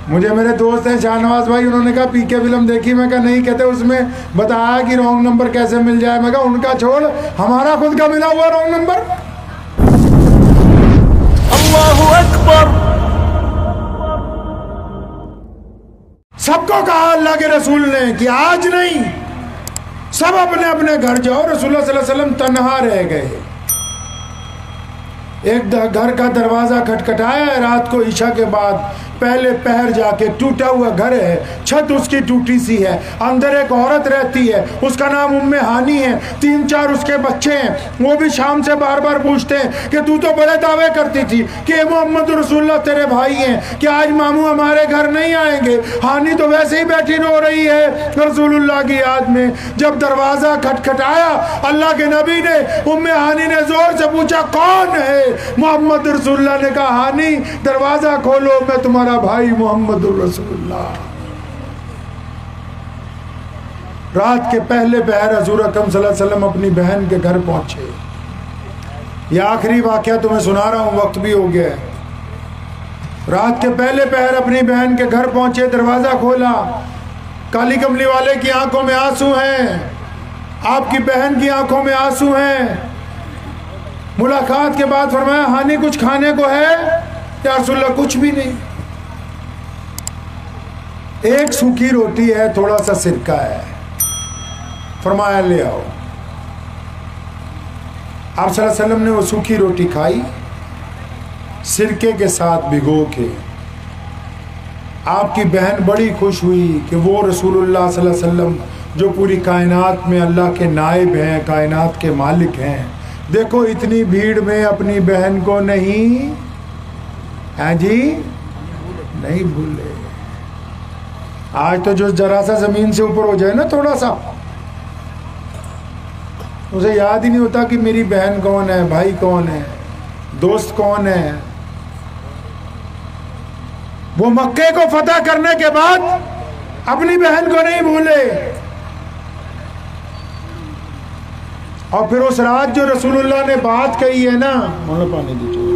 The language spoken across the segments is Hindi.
मुझे मेरे दोस्त हैं शाहनवाज भाई, उन्होंने कहा पीके फिल्म देखी, मैं कहा नहीं, कहते उसमें बताया कि रॉन्ग नंबर कैसे मिल जाए। मैं कहा उनका छोड़, हमारा खुद का मिला हुआ रॉन्ग नंबर। अल्लाहु अकबर। सबको कहा अल्लाह के रसूल ने कि आज नहीं, सब अपने अपने घर जाओ। रसूलुल्लाह सल्लल्लाहु अलैहि वसल्लम तन्हा रह गए। एक घर का दरवाजा खटखटाया है रात को ईशा के बाद, पहले पहर जाके। टूटा हुआ घर है, छत उसकी टूटी सी है, अंदर एक औरत रहती है, उसका नाम उम्मे हानी है, 3-4 उसके बच्चे हैं। वो भी शाम से बार बार पूछते हैं कि तू तो बड़े दावे करती थी कि मोहम्मद रसूलुल्लाह तेरे भाई हैं, कि आज मामू हमारे घर नहीं आएंगे। हानी तो वैसे ही बैठी रो रही है रसूलुल्लाह की याद में। जब दरवाजा खटखटाया, अल्लाह के नबी ने, उम्मे हानी ने जोर से पूछा कौन है? मोहम्मद रसूलुल्लाह ने कहा हानी दरवाजा खोलो, मैं तुम्हारा भाई मोहम्मद रसूलुल्लाह। रात के पहले पहर हजूर अकरम सल्लल्लाहु अलैहि वसल्लम अपनी बहन के घर पहुंचे। यह आखिरी वाकया तुम्हें सुना रहा हूं, वक्त भी हो गया है। रात के पहले पहर अपनी बहन के घर पहुंचे, दरवाजा खोला। काली कमली वाले की आंखों में आंसू हैं, आपकी बहन की आंखों में आंसू हैं। मुलाकात के बाद फरमाया हानी कुछ खाने को है? या रसूलुल्लाह कुछ भी नहीं, एक सूखी रोटी है, थोड़ा सा सिरका है। फरमाया ले आओ। आप सल्लल्लाहु अलैहि वसल्लम ने वो सूखी रोटी खाई, सिरके के साथ भिगो के। आपकी बहन बड़ी खुश हुई कि वो रसूलुल्लाह सल्लल्लाहु अलैहि वसल्लम जो पूरी कायनात में अल्लाह के नाइब हैं, कायनात के मालिक हैं, देखो इतनी भीड़ में अपनी बहन को नहीं है जी, नहीं भूले। आज तो जो जरा सा जमीन से ऊपर हो जाए ना थोड़ा सा, उसे याद ही नहीं होता कि मेरी बहन कौन है, भाई कौन है, दोस्त कौन है। वो मक्के को फतह करने के बाद अपनी बहन को नहीं भूले। और फिर उस रात जो रसूलुल्लाह ने बात कही है ना, मानो पानी दीजिए।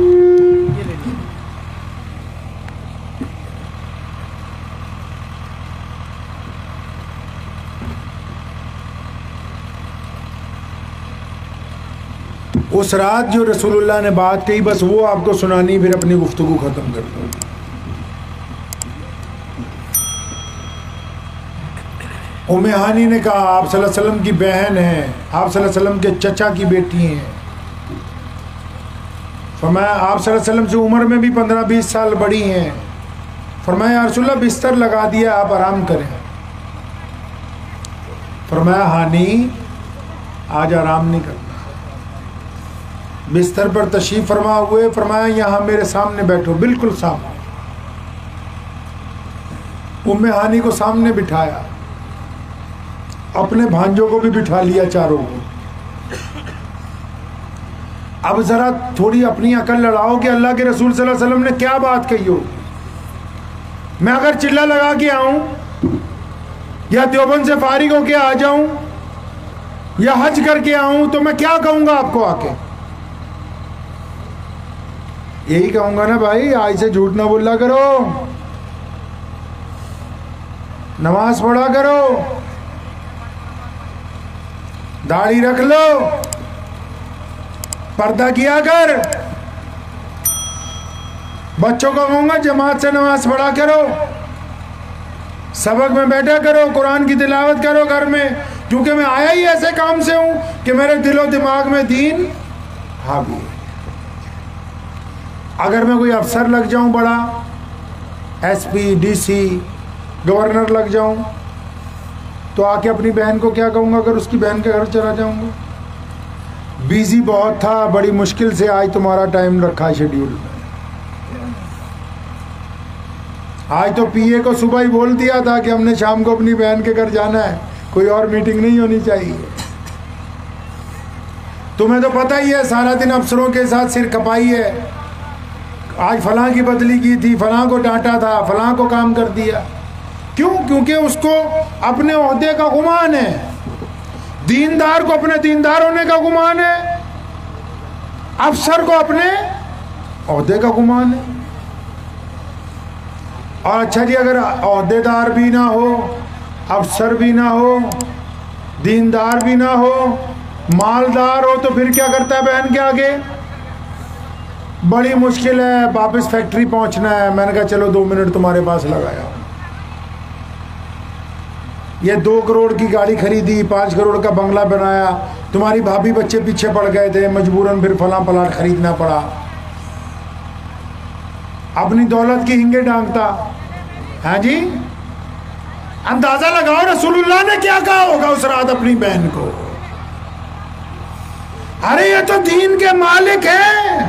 उस रात जो रसूलुल्लाह ने बात कही, बस वो आपको सुनानी, फिर अपनी गुफ्तगू खत्म कर दो। उम्मे हानी ने कहा आप सल्लल्लाहु अलैहि वसल्लम की बहन है, आप सल्लल्लाहु अलैहि वसल्लम के चचा की बेटी हैं। फरमाया आप सल्लल्लाहु अलैहि वसल्लम से उम्र में भी 15-20 साल बड़ी हैं। फरमाया या रसूलल्लाह बिस्तर लगा दिया, आप आराम करें। फरमाया हानी आज आराम नहीं करना। बिस्तर पर तशरीफ फरमा हुए, फरमाया यहाँ मेरे सामने बैठो, बिल्कुल सामने। उम्मे हानी को सामने बिठाया, अपने भांजों को भी बिठा लिया, चारों को। अब जरा थोड़ी अपनी अकल लड़ाओ कि अल्लाह के रसूल सल्लल्लाहु अलैहि वसल्लम ने क्या बात कही हो। मैं अगर चिल्ला लगा के आऊं, या देवबंद से फारिग होके आ जाऊं, या हज करके आऊं, तो मैं क्या कहूंगा आपको आके? यही कहूंगा ना भाई, आज से झूठ ना बोला करो, नमाज पढ़ा करो, दाढ़ी रख लो, पर्दा किया कर। बच्चों को कहूंगा जमात से नमाज पढ़ा करो, सबक में बैठा करो, कुरान की तिलावत करो घर में, क्योंकि मैं आया ही ऐसे काम से हूं कि मेरे दिलो दिमाग में दीन हावी है। अगर मैं कोई अफसर लग जाऊं, बड़ा एसपी, डीसी, गवर्नर लग जाऊं, तो आके अपनी बहन को क्या कहूंगा अगर उसकी बहन के घर चला जाऊंगा? बिजी बहुत था, बड़ी मुश्किल से आज तुम्हारा टाइम रखा है शेड्यूल में। आज तो पीए को सुबह ही बोल दिया था कि हमने शाम को अपनी बहन के घर जाना है, कोई और मीटिंग नहीं होनी चाहिए। तुम्हें तो पता ही है, सारा दिन अफसरों के साथ सिर खपाई है। आज फलां की बदली की थी, फलां को डांटा था, फलां को काम कर दिया। क्यों? क्योंकि उसको अपने ओहदे का गुमान है। दीनदार को अपने दीनदार होने का गुमान है, अफसर को अपने ओहदे का गुमान है। और अच्छा जी, अगर ओहदेदार भी ना हो, अफसर भी ना हो, दीनदार भी ना हो, मालदार हो, तो फिर क्या करता है बहन के आगे? बड़ी मुश्किल है, वापस फैक्ट्री पहुंचना है। मैंने कहा चलो 2 मिनट तुम्हारे पास लगाया। ये 2 करोड़ की गाड़ी खरीदी, 5 करोड़ का बंगला बनाया, तुम्हारी भाभी बच्चे पीछे पड़ गए थे, मजबूरन फिर फला प्लाट खरीदना पड़ा। अपनी दौलत की हिंगे डांगता है जी। अंदाजा लगाओ रसूलुल्लाह ने क्या कहा होगा उस रात अपनी बहन को। अरे ये तो दीन के मालिक है,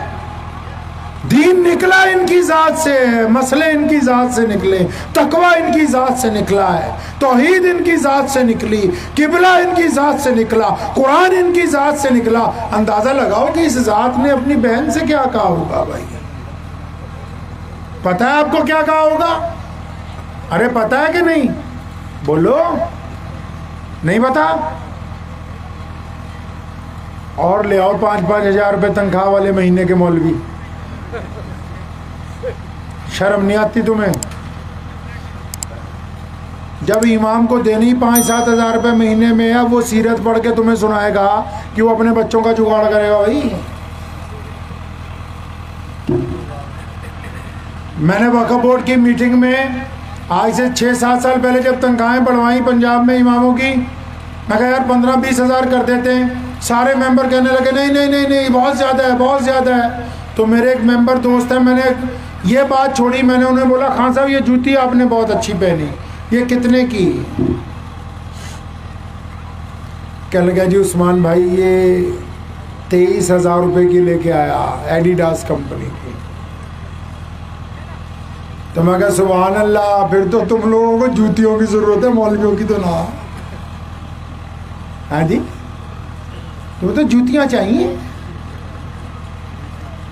दीन निकला इनकी जात से, मसले इनकी जात से निकले, तकवा इनकी जात से निकला है, तौहीद इनकी जात से निकली, किबला इनकी जात से निकला, कुरान इनकी जात से निकला। अंदाजा लगाओ कि इस जात ने अपनी बहन से क्या कहा होगा भाई। पता है आपको क्या कहा होगा? अरे पता है कि नहीं? बोलो, नहीं पता? और ले आओ 5-5 हजार रुपए तनख्वाह वाले महीने के मौलवी। शर्म नहीं आती तुम्हें? जब इमाम को देनी 5-7 हजार रुपए महीने में है, वो सीरत पढ़ के तुम्हें सुनाएगा कि वो अपने बच्चों का जुगाड़ करेगा। भाई मैंने वक्फ बोर्ड की मीटिंग में आज से 6-7 साल पहले जब तनख्वाहें बढ़वाई पंजाब में इमामों की, मैं कहा यार 15-20 हजार कर देते हैं। सारे मेंबर कहने लगे नहीं नहीं नहीं नहीं, बहुत ज़्यादा है, बहुत ज़्यादा है। तो मेरे एक मेंबर दोस्त है, मैंने ये बात छोड़ी, मैंने उन्हें बोला खान साहब ये जूती आपने बहुत अच्छी पहनी, ये कितने की? कह लगा जी उस्मान भाई ये 23,000 रुपये की लेके आया, एडिडास कंपनी की। तो मैं कहा सुभान अल्लाह, फिर तो तुम लोगों को जूतियों की जरूरत है, मौलवियों की तो ना। हाँ जी, तुम्हें तो जूतियां चाहिए।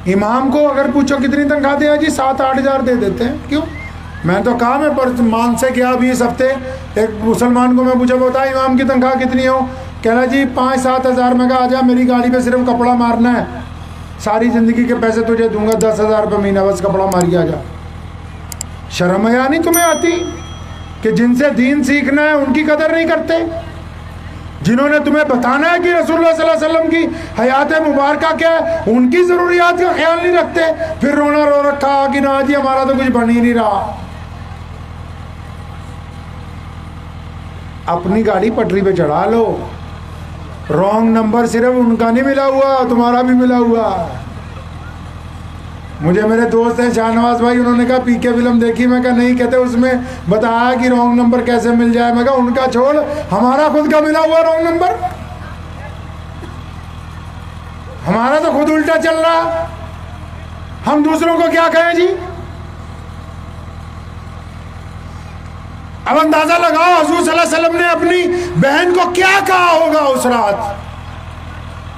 इमाम को अगर पूछो कितनी तनख्वाह दे, जी 7-8 हजार दे देते हैं। क्यों? मैं तो कहा मैं पर मान से गया अभी इस हफ्ते, एक मुसलमान को मैं पूछा बता इमाम की तनख्वाह कितनी हो? कह रहा जी 5-7 हजार। मैं कहा आजा मेरी गाड़ी पे सिर्फ कपड़ा मारना है, सारी ज़िंदगी के पैसे तुझे दूंगा, 10,000 रुपये महीना, बस कपड़ा मारिए आजा। शर्म या नहीं तुम्हें आती कि जिनसे दीन सीखना है उनकी कदर नहीं करते? जिन्होंने तुम्हें बताना है कि रसूलुल्लाह सल्लल्लाहु अलैहि वसल्लम की हयात मुबारका क्या है, उनकी ज़रूरियात का ख्याल नहीं रखते, फिर रोना रो रखा कि ना जी हमारा तो कुछ बन ही नहीं रहा। अपनी गाड़ी पटरी पे चढ़ा लो। रॉन्ग नंबर सिर्फ उनका नहीं मिला हुआ, तुम्हारा भी मिला हुआ। मुझे मेरे दोस्त हैं शाहनवाज भाई, उन्होंने कहा पीके फिल्म देखी? मैं कहा नहीं। कहते उसमें बताया कि रॉन्ग नंबर कैसे मिल जाए। मैं कहा उनका छोड़, हमारा खुद का मिला हुआ रॉन्ग नंबर, हमारा तो खुद उल्टा चल रहा, हम दूसरों को क्या कहें जी? अब अंदाजा लगाओ हुजूर सल्लल्लाहु अलैहि वसल्लम ने अपनी बहन को क्या कहा होगा उस रात।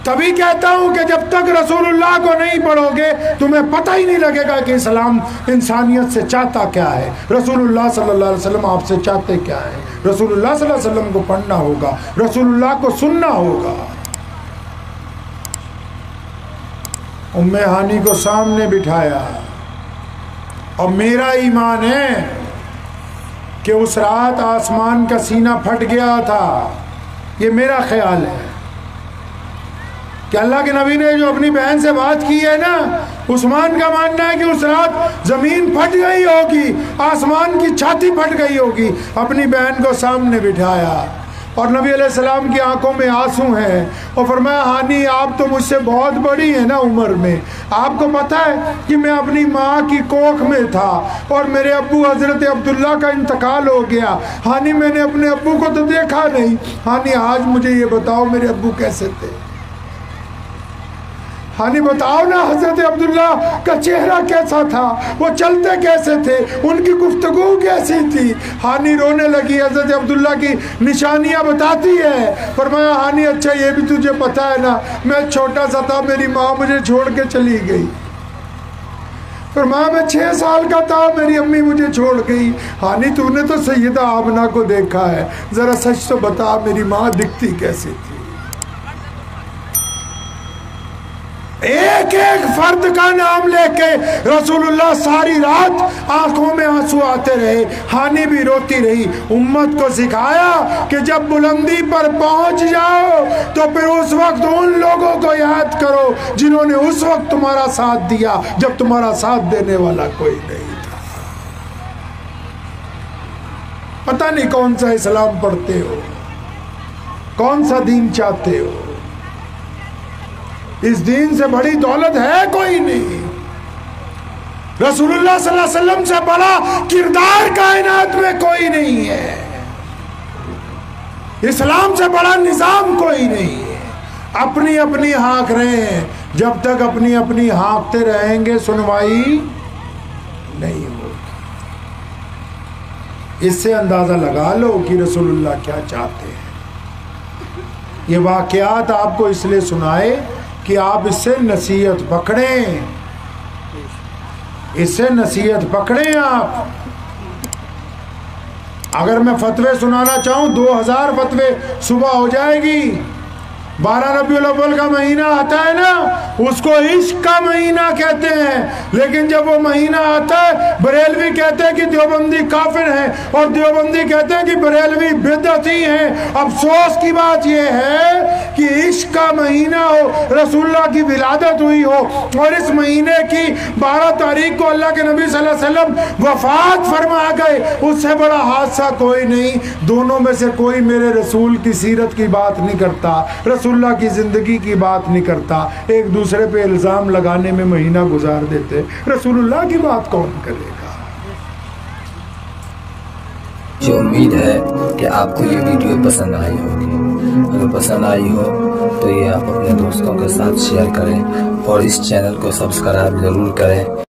तभी कहता हूं कि जब तक रसूलुल्लाह को नहीं पढ़ोगे तुम्हें पता ही नहीं लगेगा कि इस्लाम इंसानियत से चाहता क्या है, रसूलुल्लाह सल्लल्लाहु अलैहि वसल्लम आपसे चाहते क्या है। रसूलुल्लाह सल्लल्लाहु अलैहि वसल्लम को पढ़ना होगा, रसूलुल्लाह को सुनना होगा। उम्मे हानी को सामने बिठाया, और मेरा ईमान है कि उस रात आसमान का सीना फट गया था। ये मेरा ख्याल है कि अल्लाह के नबी ने जो अपनी बहन से बात की है ना, उस्मान का मानना है कि उस रात जमीन फट गई होगी, आसमान की छाती फट गई होगी। अपनी बहन को सामने बिठाया और नबी अलैहिस्सलाम की आंखों में आंसू हैं और फरमाया हानी आप तो मुझसे बहुत बड़ी है ना उम्र में, आपको पता है कि मैं अपनी माँ की कोख में था और मेरे अब्बू हजरत अब्दुल्ला का इंतकाल हो गया। हानी मैंने अपने अब्बू को तो देखा नहीं। हानी आज मुझे ये बताओ मेरे अब्बू कैसे थे? हानी बताओ ना हजरत अब्दुल्ला का चेहरा कैसा था, वो चलते कैसे थे, उनकी गुफ्तगू कैसी थी? हानी रोने लगी। हजरत अब्दुल्ला की निशानियां बताती है। फरमाया हानी अच्छा ये भी तुझे पता है ना, मैं छोटा सा था, मेरी माँ मुझे छोड़ के चली गई। फरमाया मैं 6 साल का था, मेरी अम्मी मुझे छोड़ गई। हानी तूने तो सैयदा आमना को देखा है, जरा सच तो बता मेरी माँ दिखती कैसी थी? एक एक फर्द का नाम लेके रसूलुल्लाह सारी रात आंखों में आंसू आते रहे, हानि भी रोती रही। उम्मत को सिखाया कि जब बुलंदी पर पहुंच जाओ तो फिर उस वक्त उन लोगों को याद करो जिन्होंने उस वक्त तुम्हारा साथ दिया जब तुम्हारा साथ देने वाला कोई नहीं था। पता नहीं कौन सा इस्लाम पढ़ते हो, कौन सा दीन चाहते हो। इस दीन से बड़ी दौलत है कोई नहीं। रसूलुल्लाह सल्लल्लाहु अलैहि वसल्लम से बड़ा किरदार कायनात में कोई नहीं है। इस्लाम से बड़ा निजाम कोई नहीं है। अपनी अपनी हाँक रहे हैं, जब तक अपनी अपनी हाँकते रहेंगे सुनवाई नहीं होगी। इससे अंदाजा लगा लो कि रसूलुल्लाह क्या चाहते हैं। ये वाकयात आपको इसलिए सुनाए कि आप इससे नसीहत पकड़ें, इससे नसीहत पकड़ें आप। अगर मैं फतवे सुनाना चाहूं 2000 फतवे सुबह हो जाएगी। 12 रबीउल अव्वल का महीना आता है ना, उसको इश्क का महीना कहते हैं। लेकिन जब वो महीना आता है, बरेलवी कहते हैं कि देवबंदी काफिर हैं और देवबंदी कहते हैं कि बरेलवी बिदअती हैं। अफसोस की बात यह है कि इश्क का महीना हो, रसूलुल्लाह की विलादत हुई हो और इस महीने की 12 तारीख को अल्लाह के नबी सल्लल्लाहु अलैहि वसल्लम वफात फरमा गए, उससे बड़ा हादसा कोई नहीं। दोनों में से कोई मेरे रसूल की सीरत की बात नहीं करता, रसूलुल्लाह की जिंदगी की बात नहीं करता। एक दूसरे पे इल्जाम लगाने में महीना गुजार देते, रसूलुल्लाह की बात कौन करेगा। मुझे उम्मीद है कि आपको ये वीडियो पसंद आई होगी। अगर पसंद आई हो तो ये आप अपने दोस्तों के साथ शेयर करें और इस चैनल को सब्सक्राइब जरूर करें।